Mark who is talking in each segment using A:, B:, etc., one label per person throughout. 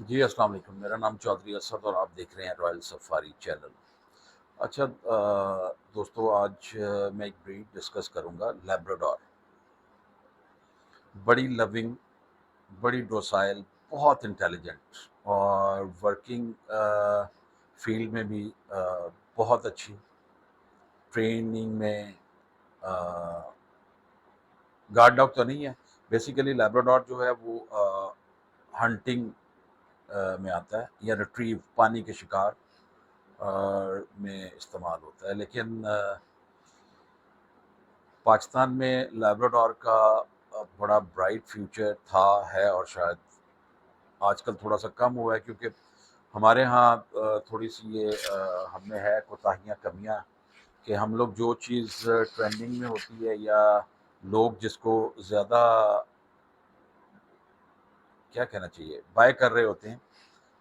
A: जी, अस्सलाम वालेकुम। मेरा नाम चौधरी असद और आप देख रहे हैं रॉयल सफारी चैनल। अच्छा दोस्तों, आज मैं एक ब्रीड डिस्कस करूंगा, लैब्राडोर। बड़ी लविंग, बड़ी डोसाइल, बहुत इंटेलिजेंट और वर्किंग फील्ड में भी बहुत अच्छी ट्रेनिंग में। गार्ड डॉग तो नहीं है। बेसिकली लैब्राडोर जो है वो हंटिंग में आता है या रिट्रीव, पानी के शिकार में इस्तेमाल होता है। लेकिन पाकिस्तान में लैब्राडोर का बड़ा ब्राइट फ्यूचर था, है, और शायद आजकल थोड़ा सा कम हुआ है क्योंकि हमारे यहाँ थोड़ी सी ये हम में है कोताहियाँ, कमियाँ, कि हम लोग जो चीज़ ट्रेंडिंग में होती है या लोग जिसको ज़्यादा, क्या कहना चाहिए, बाय कर रहे होते हैं।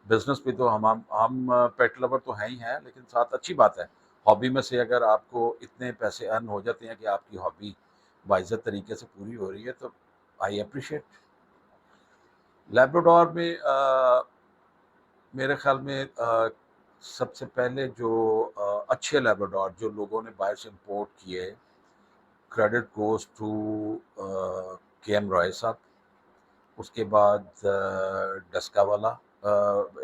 A: बिजनेस भी तो हम पेट लवर तो हैं ही हैं, लेकिन साथ अच्छी बात है, हॉबी में से अगर आपको इतने पैसे अर्न हो जाते हैं कि आपकी हॉबी बाइज्जत तरीके से पूरी हो रही है, तो आई अप्रिशिएट। लैब्राडोर में मेरे ख्याल में सबसे पहले जो अच्छे लैब्राडोर जो लोगों ने बाहर से इंपोर्ट किए, क्रेडिट गोज टू के एम रॉय साहब। उसके बाद डस्का वाला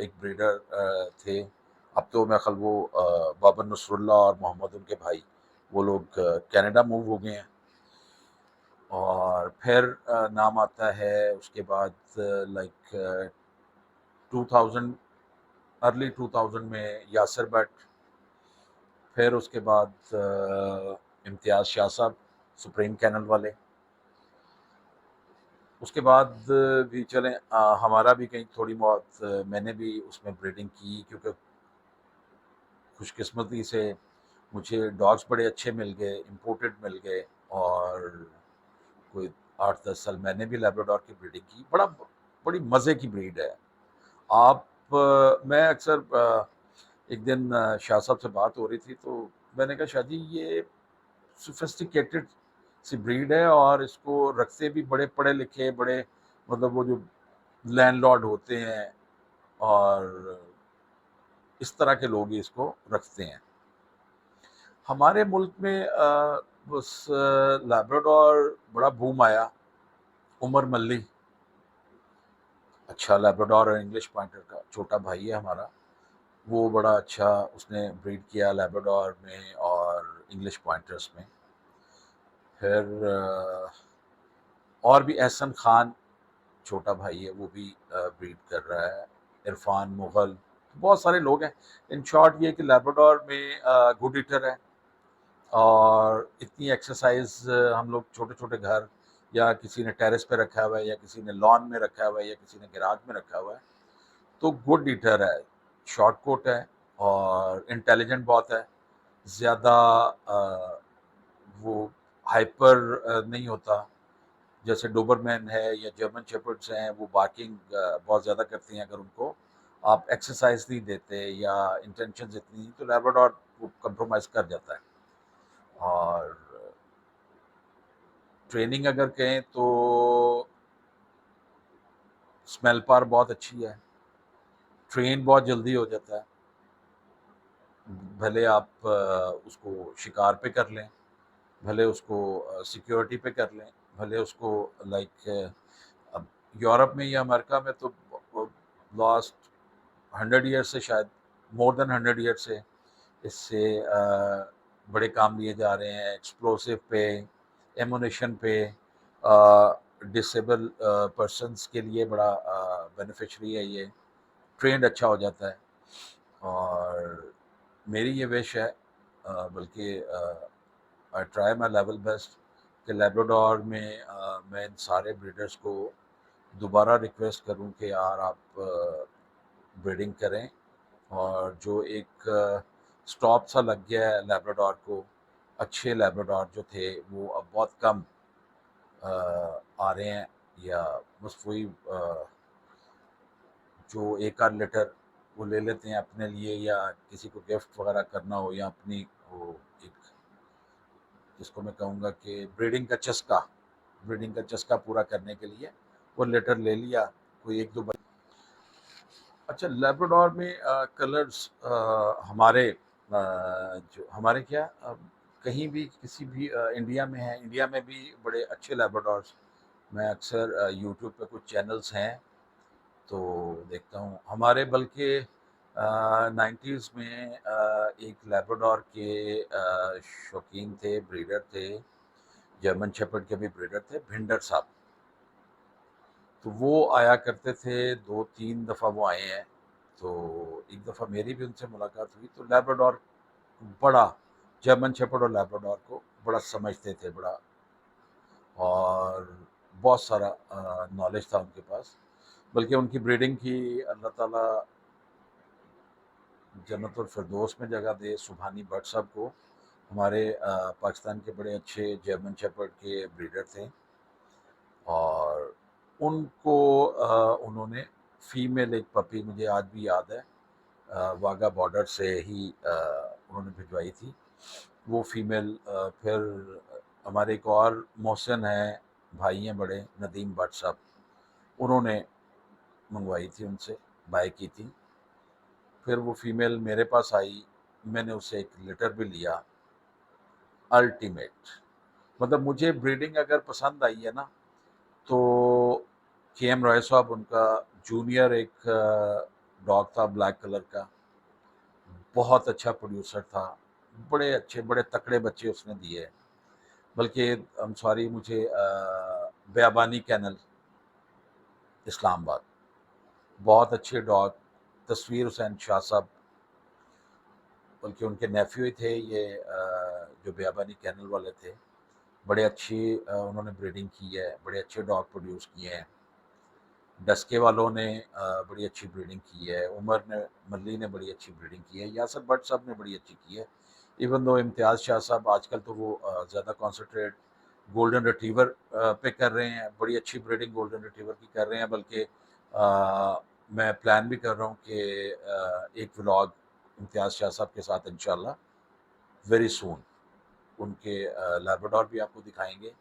A: एक ब्रीडर थे। अब तो मैं ख्याल वो बाबर नसरुल्ला और मोहम्मद उनके भाई, वो लोग कनाडा मूव हो गए हैं। और फिर नाम आता है उसके बाद लाइक 2000, अर्ली 2000 में यासिर भट्ट। फिर उसके बाद इम्तियाज़ शाह साहब, सुप्रीम कैनल वाले। उसके बाद भी चलें, हमारा भी कहीं थोड़ी बहुत मैंने भी उसमें ब्रीडिंग की, क्योंकि खुशकिस्मती से मुझे डॉग्स बड़े अच्छे मिल गए, इम्पोर्टेड मिल गए। और कोई 8-10 साल मैंने भी लैब्राडोर की ब्रीडिंग की। बड़ी मज़े की ब्रीड है। आप मैं अक्सर एक दिन शाह साहब से बात हो रही थी, तो मैंने कहा, शाह जी, ये सोफिस्टिकेटेड सी ब्रीड है और इसको रखते भी बड़े पढ़े लिखे, बड़े, मतलब वो जो लैंडलॉर्ड होते हैं और इस तरह के लोग ही इसको रखते हैं। हमारे मुल्क में उस लैब्राडोर बड़ा बूम आया। उमर मल्ली, अच्छा लैब्राडोर और इंग्लिश पॉइंटर का छोटा भाई है हमारा, वो बड़ा अच्छा उसने ब्रीड किया लैब्राडोर में और इंग्लिश पॉइंटर्स में। फिर और भी एहसन खान, छोटा भाई है, वो भी ब्रीड कर रहा है। इरफान मुगल, बहुत सारे लोग हैं। इन शॉर्ट ये कि लैब्राडोर में गुड ईटर है और इतनी एक्सरसाइज, हम लोग छोटे छोटे घर या किसी ने टेरेस पे रखा हुआ है या किसी ने लॉन में रखा हुआ है या किसी ने गैराज में रखा हुआ है, तो गुड ईटर है, शॉर्ट कोट है और इंटेलिजेंट बहुत है। ज़्यादा वो हाइपर नहीं होता। जैसे डोबरमैन है या जर्मन शेपर्ड्स हैं, वो बार्किंग बहुत ज़्यादा करती हैं। अगर उनको आप एक्सरसाइज नहीं देते या इंटेंशन इतनी, तो लैब्राडोर वो कंप्रोमाइज़ कर जाता है। और ट्रेनिंग अगर कहें तो स्मेल पार बहुत अच्छी है, ट्रेन बहुत जल्दी हो जाता है। भले आप उसको शिकार पे कर लें, भले उसको सिक्योरिटी पे कर लें, भले उसको लाइक अब यूरोप में या अमेरिका में तो लास्ट 100 ईयर से, शायद मोर देन 100 ईयर से इससे बड़े काम लिए जा रहे हैं, एक्सप्लोसिव पे, एमुनेशन पे, डिसेबल पर्सनस के लिए बड़ा बेनिफिशरी है ये। ट्रेंड अच्छा हो जाता है। और मेरी ये विश है, बल्कि I try my level best, कि लैब्राडोर में मैं इन सारे ब्रीडर्स को दोबारा रिक्वेस्ट करूं कि यार आप ब्रीडिंग करें। और जो एक स्टॉप सा लग गया है लैब्राडोर को, अच्छे लैब्राडोर जो थे वो अब बहुत कम आ रहे हैं, या बस वही जो एक आध लीटर वो ले लेते हैं अपने लिए, या किसी को गिफ्ट वगैरह करना हो, या अपनी वो एक, जिसको मैं कहूँगा कि ब्रीडिंग का चस्का पूरा करने के लिए वो लीटर ले लिया। कोई एक दो अच्छा, लैब्राडोर में कलर्स हमारे जो हमारे क्या कहीं भी किसी भी इंडिया में है, इंडिया में भी बड़े अच्छे लैब्राडोर्स मैं अक्सर यूट्यूब पे कुछ चैनल्स हैं तो देखता हूँ। हमारे बल्कि 90s में एक लैब्राडोर के शौकीन थे, ब्रीडर थे, जर्मन शेफर्ड के भी ब्रीडर थे, भिंडर साहब। तो वो आया करते थे, 2-3 दफ़ा वो आए हैं। तो एक दफ़ा मेरी भी उनसे मुलाकात हुई, तो लैब्राडोर बड़ा, जर्मन शेफर्ड और लैब्राडोर को बड़ा समझते थे, बड़ा, और बहुत सारा नॉलेज था उनके पास। बल्कि उनकी ब्रीडिंग की अल्लाह ताला जन्नतुल फिरदौस में जगह दे, सुबहानी भट्ट साहब को, हमारे पाकिस्तान के बड़े अच्छे जर्मन शेफर्ड के ब्रीडर थे। और उनको उन्होंने फीमेल एक पपी, मुझे आज भी याद है, वाघा बॉर्डर से ही उन्होंने भिजवाई थी वो फीमेल। फिर हमारे एक और मोहसिन हैं, भाई हैं बड़े, नदीम भट्ट साहब, उन्होंने मंगवाई थी उनसे, बाय की थी। फिर वो फीमेल मेरे पास आई, मैंने उससे एक लिटर भी लिया। अल्टीमेट, मतलब मुझे ब्रीडिंग अगर पसंद आई है ना, तो KM रॉय साहब, उनका जूनियर एक डॉग था ब्लैक कलर का, बहुत अच्छा प्रोड्यूसर था, बड़े अच्छे बड़े तकड़े बच्चे उसने दिए। बल्कि हम सॉरी, मुझे बयाबानी कैनल, इस्लामाबाद, बहुत अच्छे डॉग, तस्वीर हुसैन शाह साहब, बल्कि उनके नेफ्यू ही थे ये, जो बयाबानी कैनल वाले थे, बड़े अच्छी उन्होंने ब्रीडिंग की है, बड़े अच्छे डॉग प्रोड्यूस किए हैं। डस्के वालों ने बड़ी अच्छी ब्रीडिंग की है, उमर ने, मल्ली ने बड़ी अच्छी ब्रीडिंग की है, यासर भट्ट साहब ने बड़ी अच्छी की है। इवन दो इम्तियाज़ शाह साहब आजकल तो वो ज़्यादा कॉन्सेंट्रेट गोल्डन रिट्रीवर पे कर रहे हैं, बड़ी अच्छी ब्रीडिंग गोल्डन रिट्रीवर की कर रहे हैं। बल्कि मैं प्लान भी कर रहा हूँ कि एक व्लॉग इम्तियाज़ शाह साहब के साथ इंशाल्लाह वेरी सून उनके लैब्राडोर भी आपको दिखाएंगे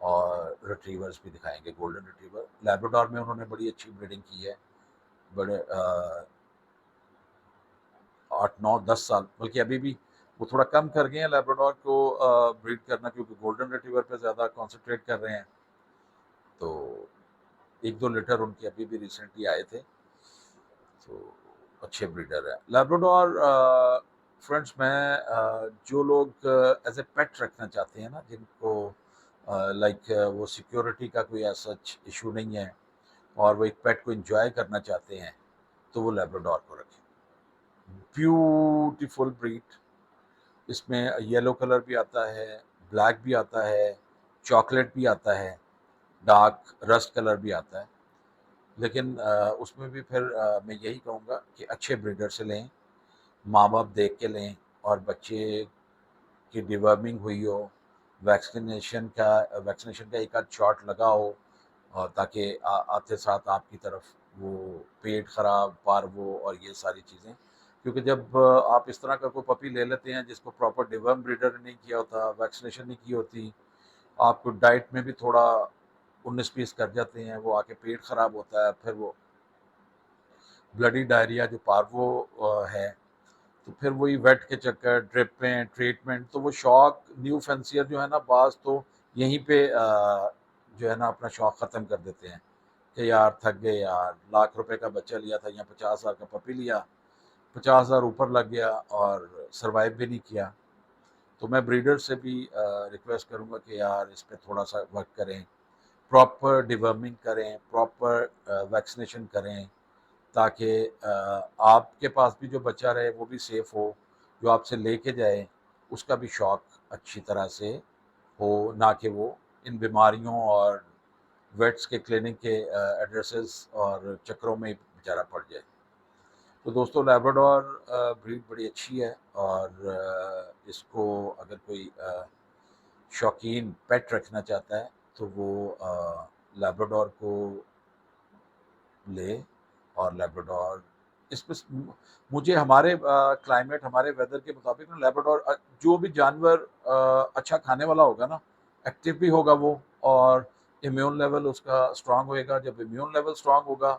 A: और रिट्रीवर्स भी दिखाएंगे। गोल्डन रिट्रीवर लैब्राडोर में उन्होंने बड़ी अच्छी ब्रीडिंग की है, बड़े 8-9-10 साल, बल्कि अभी भी वो थोड़ा कम कर गए हैं लैब्राडोर को ब्रीड करना, क्योंकि गोल्डन रिट्रीवर पे ज़्यादा कॉन्सेंट्रेट कर रहे हैं। तो 1-2 लिटर उनके अभी भी रिसेंटली आए थे, तो अच्छे ब्रीडर हैं लैब्राडोर। फ्रेंड्स, मैं जो लोग एज ए पेट रखना चाहते हैं ना, जिनको लाइक वो सिक्योरिटी का कोई ऐसा इशू नहीं है और वो एक पेट को एंजॉय करना चाहते हैं, तो वो लैब्राडोर को रखें। ब्यूटीफुल ब्रीड, इसमें येलो कलर भी आता है, ब्लैक भी आता है, चॉकलेट भी आता है, डार्क रस्ट कलर भी आता है। लेकिन उसमें भी फिर मैं यही कहूँगा कि अच्छे ब्रीडर से लें, माँ बाप देख के लें, और बच्चे की डिवर्मिंग हुई हो, वैक्सीनेशन का एक आध शॉट लगा हो, और ताकि आते साथ आपकी तरफ वो पेट ख़राब, पार्वो और ये सारी चीज़ें। क्योंकि जब आप इस तरह का कोई पपी ले लेते हैं जिसको प्रॉपर डिवर्म ब्रीडर ने नहीं किया होता, वैक्सीनेशन नहीं की होती, आपको डाइट में भी थोड़ा 19-20 कर जाते हैं, वो आके पेट ख़राब होता है, फिर वो ब्लडी डायरिया जो पार्वो है, तो फिर वही वेट के चक्कर, ड्रिपें, ट्रीटमेंट, तो वो शौक न्यू फैंसियर जो है ना, बाज तो यहीं पे जो है ना अपना शौक ख़त्म कर देते हैं कि यार थक गए यार, लाख रुपए का बच्चा लिया था या 50,000 का पपी लिया, 50,000 ऊपर लग गया और सरवाइव भी नहीं किया। तो मैं ब्रीडर से भी रिक्वेस्ट करूँगा कि यार इस पर थोड़ा सा वर्क करें, प्रॉपर डिवर्मिंग करें, प्रॉपर वैक्सीनेशन करें, ताकि आपके पास भी जो बच्चा रहे वो भी सेफ हो, जो आपसे लेके जाए उसका भी शौक अच्छी तरह से हो, ना कि वो इन बीमारियों और वेट्स के क्लिनिक के एड्रेसेस और चक्रों में बेचारा पड़ जाए। तो दोस्तों, लैब्राडोर ब्रीड बड़ी अच्छी है, और इसको अगर कोई शौकीन पेट रखना चाहता है तो वो लैब्राडोर को ले। और लैब्राडोर इसमें मुझे हमारे क्लाइमेट, हमारे वेदर के मुताबिक ना, लैब्राडोर जो भी जानवर अच्छा खाने वाला होगा ना, एक्टिव भी होगा वो, और इम्यून लेवल उसका स्ट्रांग होएगा। जब इम्यून लेवल स्ट्रांग होगा